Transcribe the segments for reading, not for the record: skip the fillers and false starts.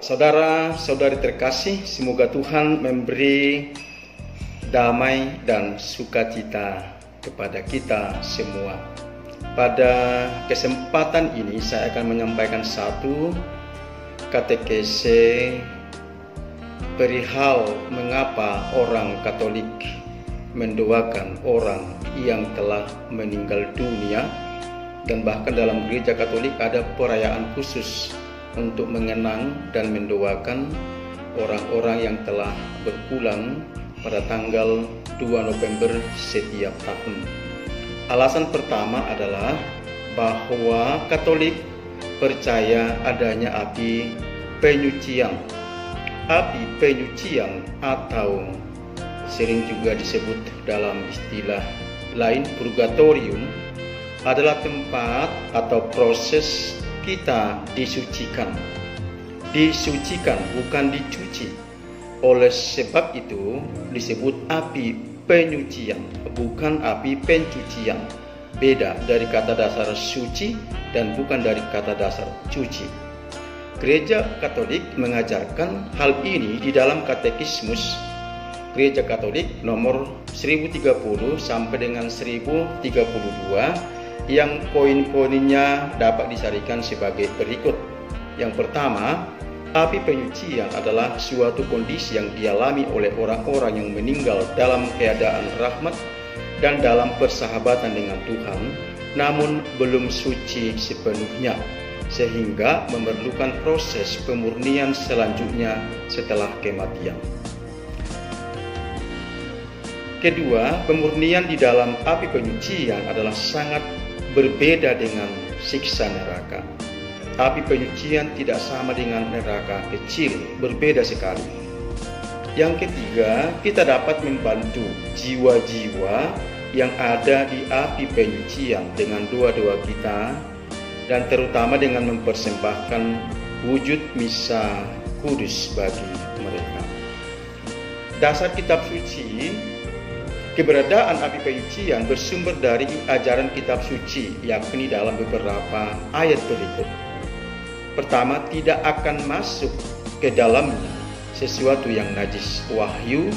Saudara-saudari terkasih, semoga Tuhan memberi damai dan sukacita kepada kita semua. Pada kesempatan ini saya akan menyampaikan satu katekese perihal mengapa orang Katolik mendoakan orang yang telah meninggal dunia, dan bahkan dalam gereja Katolik ada perayaan khusus untuk mengenang dan mendoakan orang-orang yang telah berpulang pada tanggal 2 November setiap tahun. Alasan pertama adalah bahwa Katolik percaya adanya api penyucian. Api penyucian atau sering juga disebut dalam istilah lain purgatorium adalah tempat atau proses kita disucikan. Disucikan, bukan dicuci. Oleh sebab itu disebut api penyucian, bukan api pencucian. Beda dari kata dasar suci dan bukan dari kata dasar cuci. Gereja Katolik mengajarkan hal ini di dalam Katekismus Gereja Katolik nomor 1030 sampai dengan 1032 yang poin-poinnya dapat disarikan sebagai berikut. Yang pertama, api penyucian adalah suatu kondisi yang dialami oleh orang-orang yang meninggal dalam keadaan rahmat dan dalam persahabatan dengan Tuhan, namun belum suci sepenuhnya, sehingga memerlukan proses pemurnian selanjutnya setelah kematian. Kedua, pemurnian di dalam api penyucian adalah sangat berbeda dengan siksa neraka. Api penyucian tidak sama dengan neraka kecil, berbeda sekali. Yang ketiga, kita dapat membantu jiwa-jiwa yang ada di api penyucian dengan doa-doa kita, dan terutama dengan mempersembahkan wujud misa kudus bagi mereka. Dasar kitab suci, keberadaan api penyucian bersumber dari ajaran kitab suci, yakni dalam beberapa ayat berikut. Pertama, tidak akan masuk ke dalamnya sesuatu yang najis. Wahyu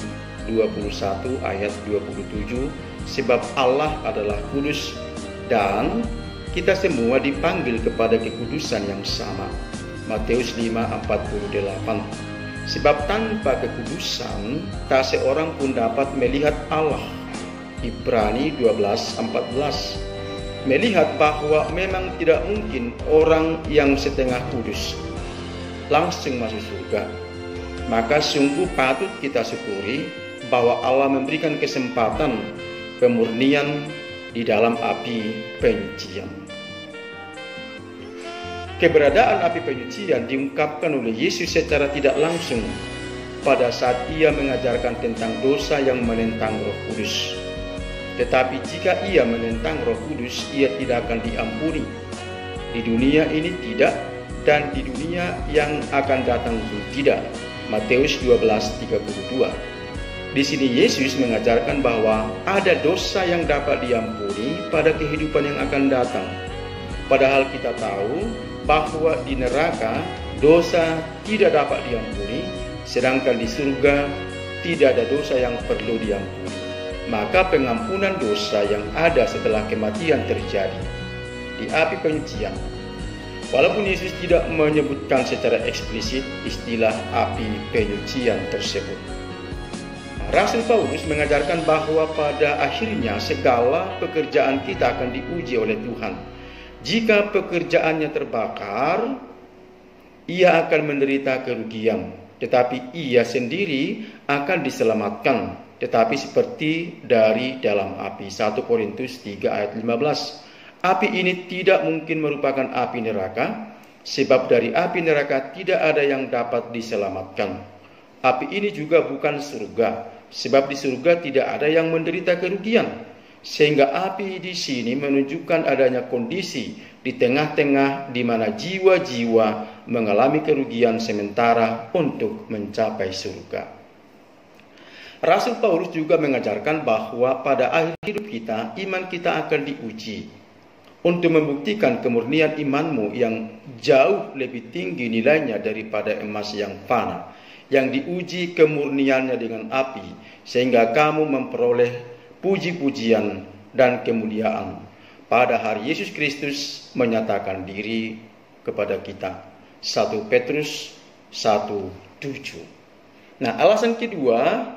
21 ayat 27, sebab Allah adalah kudus dan kita semua dipanggil kepada kekudusan yang sama. Matius 5:48. Sebab tanpa kekudusan tak seorang pun dapat melihat Allah. Ibrani 12:14. Melihat bahwa memang tidak mungkin orang yang setengah kudus langsung masuk surga. Maka sungguh patut kita syukuri bahwa Allah memberikan kesempatan pemurnian di dalam api penyucian. Keberadaan api penyucian diungkapkan oleh Yesus secara tidak langsung pada saat ia mengajarkan tentang dosa yang menentang Roh Kudus. Tetapi jika ia menentang Roh Kudus, ia tidak akan diampuni. Di dunia ini tidak, dan di dunia yang akan datang pun tidak. Matius 12:32. Di sini Yesus mengajarkan bahwa ada dosa yang dapat diampuni pada kehidupan yang akan datang. Padahal kita tahu bahwa di neraka dosa tidak dapat diampuni, sedangkan di surga tidak ada dosa yang perlu diampuni. Maka pengampunan dosa yang ada setelah kematian terjadi di api penyucian. Walaupun Yesus tidak menyebutkan secara eksplisit istilah api penyucian tersebut, Rasul Paulus mengajarkan bahwa pada akhirnya segala pekerjaan kita akan diuji oleh Tuhan. Jika pekerjaannya terbakar, ia akan menderita kerugian, tetapi ia sendiri akan diselamatkan, tetapi seperti dari dalam api. 1 Korintus 3 ayat 15. Api ini tidak mungkin merupakan api neraka, sebab dari api neraka tidak ada yang dapat diselamatkan. Api ini juga bukan surga, sebab di surga tidak ada yang menderita kerugian. Sehingga api di sini menunjukkan adanya kondisi di tengah-tengah di mana jiwa-jiwa mengalami kerugian sementara untuk mencapai surga. Rasul Paulus juga mengajarkan bahwa pada akhir hidup kita, iman kita akan diuji. untuk membuktikan kemurnian imanmu yang jauh lebih tinggi nilainya daripada emas yang fana, yang diuji kemurniannya dengan api, sehingga kamu memperoleh puji-pujian dan kemuliaan pada hari Yesus Kristus menyatakan diri kepada kita. 1 Petrus 1:7. Nah, alasan kedua,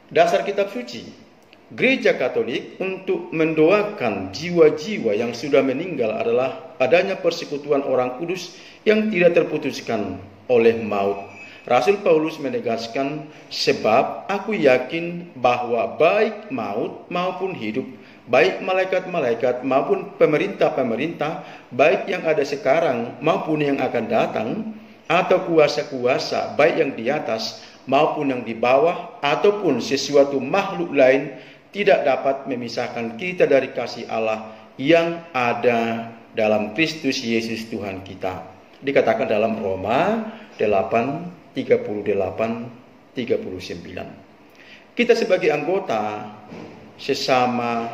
dasar kitab suci. Gereja Katolik untuk mendoakan jiwa-jiwa yang sudah meninggal adalah adanya persekutuan orang kudus yang tidak terputuskan oleh maut. Rasul Paulus menegaskan, sebab aku yakin bahwa baik maut maupun hidup, baik malaikat-malaikat maupun pemerintah-pemerintah, baik yang ada sekarang maupun yang akan datang, atau kuasa-kuasa, baik yang di atas maupun yang di bawah, ataupun sesuatu makhluk lain, tidak dapat memisahkan kita dari kasih Allah yang ada dalam Kristus Yesus Tuhan kita. Dikatakan dalam Roma 8:38-39. Kita sebagai sesama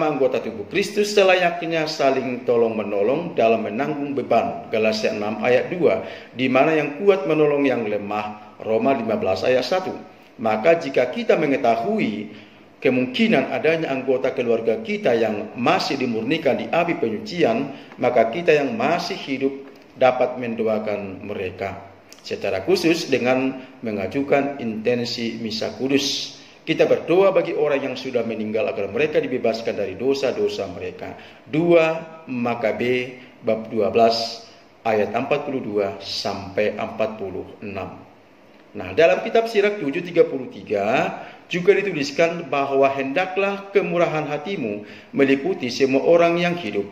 anggota tubuh Kristus selayaknya saling tolong-menolong dalam menanggung beban. Galatia 6 ayat 2, di mana yang kuat menolong yang lemah. Roma 15 ayat 1. Maka jika kita mengetahui kemungkinan adanya anggota keluarga kita yang masih dimurnikan di api penyucian, maka kita yang masih hidup dapat mendoakan mereka. Secara khusus dengan mengajukan intensi misa kudus. Kita berdoa bagi orang yang sudah meninggal agar mereka dibebaskan dari dosa-dosa mereka. 2 Makabe bab 12 ayat 42 sampai 46. Nah, dalam kitab Sirach 7:33 juga dituliskan bahwa hendaklah kemurahan hatimu meliputi semua orang yang hidup.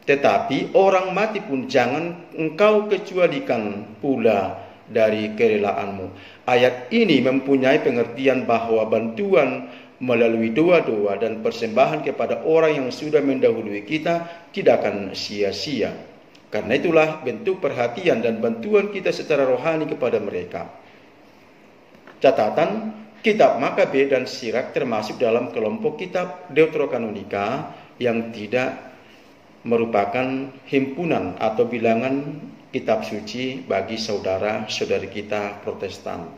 Tetapi orang mati pun jangan engkau kecualikan pula dari kerelaanmu. Ayat ini mempunyai pengertian bahwa bantuan melalui doa-doa dan persembahan kepada orang yang sudah mendahului kita tidak akan sia-sia. Karena itulah bentuk perhatian dan bantuan kita secara rohani kepada mereka. Catatan, kitab Makabe dan Sirach termasuk dalam kelompok kitab Deuterokanonika yang tidak merupakan himpunan atau bilangan kitab suci bagi saudara-saudari kita Protestan.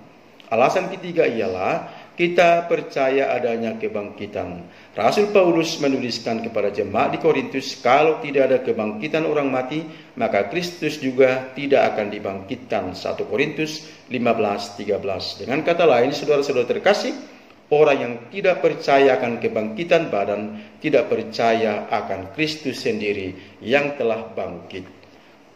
Alasan ketiga ialah kita percaya adanya kebangkitan. Rasul Paulus menuliskan kepada jemaat di Korintus, kalau tidak ada kebangkitan orang mati, maka Kristus juga tidak akan dibangkitkan. 1 Korintus 15:13. Dengan kata lain, saudara-saudara terkasih, orang yang tidak percaya akan kebangkitan badan, tidak percaya akan Kristus sendiri yang telah bangkit.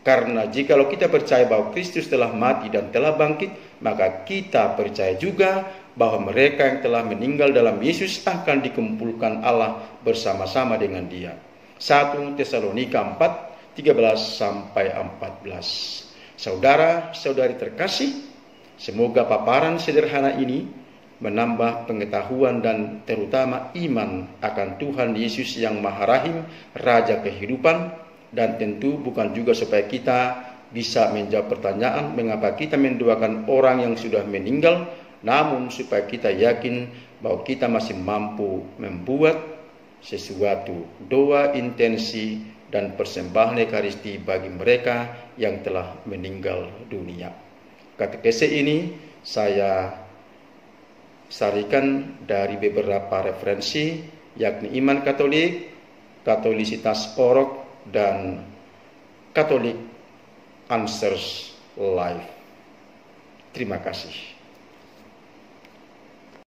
Karena jikalau kita percaya bahwa Kristus telah mati dan telah bangkit, maka kita percaya juga bahwa mereka yang telah meninggal dalam Yesus akan dikumpulkan Allah bersama-sama dengan Dia. 1 Tesalonika 4:13-14. Saudara-saudari terkasih, semoga paparan sederhana ini menambah pengetahuan dan terutama iman akan Tuhan Yesus yang Maha Rahim, Raja kehidupan, dan tentu bukan juga supaya kita bisa menjawab pertanyaan mengapa kita mendoakan orang yang sudah meninggal, namun supaya kita yakin bahwa kita masih mampu membuat sesuatu doa, intensi, dan persembahan Ekaristi bagi mereka yang telah meninggal dunia. Katekese ini saya sarikan dari beberapa referensi, yakni Iman Katolik, Katolisitas Orok, dan Catholic Answers Live. Terima kasih.